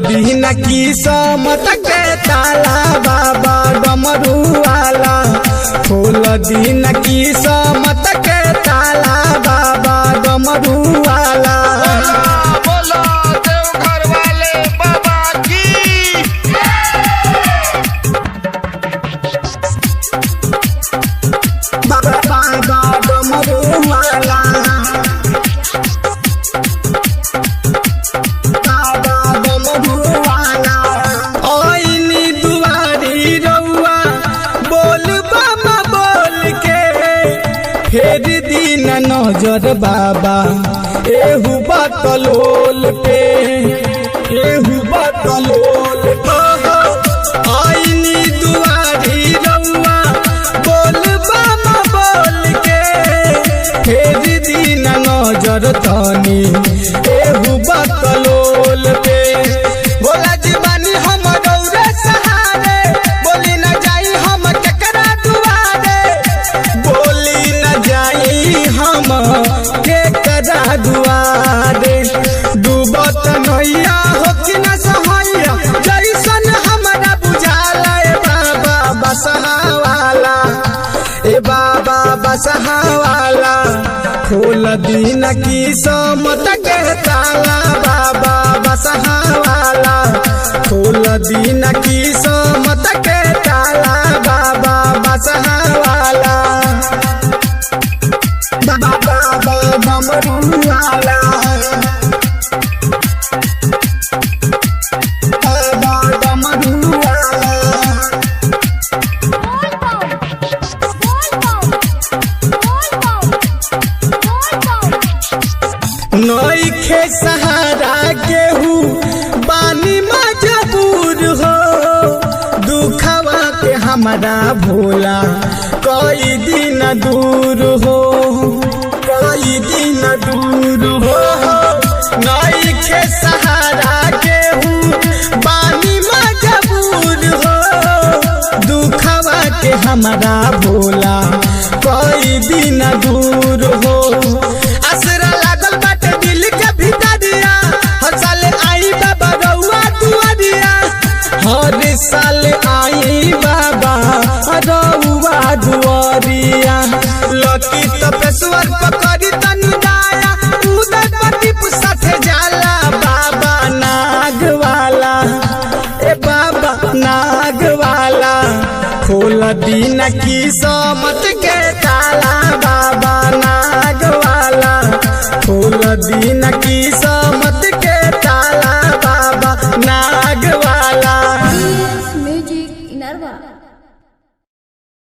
दीन की समत के ताला बाबा डमरू वाला। खोल दीन की समत के ताला बाबा डमरू वाला। बोलो देवघर वाले बाबा की। बाबा डमरू वाला। बाबा डमरू वाला। ओइनी दुआरी रउआ बोल बाबा बोल के फेर दीन नजर बाबा एहू बतलोल पे। एहू बतलोल पे आईनी दुआरी रउआ बोल बाबा बोल के फेर दीन नजर तनी एहू बतलोल पे। बोला जीवानी हम रउरे सहारे बोली न जाई हम केकरा दुआरे। बोली न जाई हम केकरा दुआरे। डूबत नैया हो कि न सहैया जैसन हमरा बुझाला। ए बाबा बसहावाला। ए बाबा बसहावाला। खोल दीन की समत के ताला बाबा बसहावाला। खोल दीन की समत के ताला बाबा बसहावाला। बाबा डमरू वाला। बाबा डमरू वाला। नइखे सहारा केहू बानी मजबूर हो। दुखवा के हमरा भोला कई दिन दूर हो। कई दिन दूर हो। नइखे सहारा केहू बानी मजबूर हो। दुखवा के हमरा भोला कई दिन दूर हो। असरा लागल बाटे दिल के भितरिया हर साल आई बाबा रउआ दुआरिया। हर साल आई बाबा रउआ दुआरिया। लकी तपेश्वर पकड़ी तनु दाया उदय प्रदीप साथे जाला बाबा नाग वाला। ए बाबा नाग वाला। खोल दीन की समत के ताला बाबा नाग वाला। खोल दीन की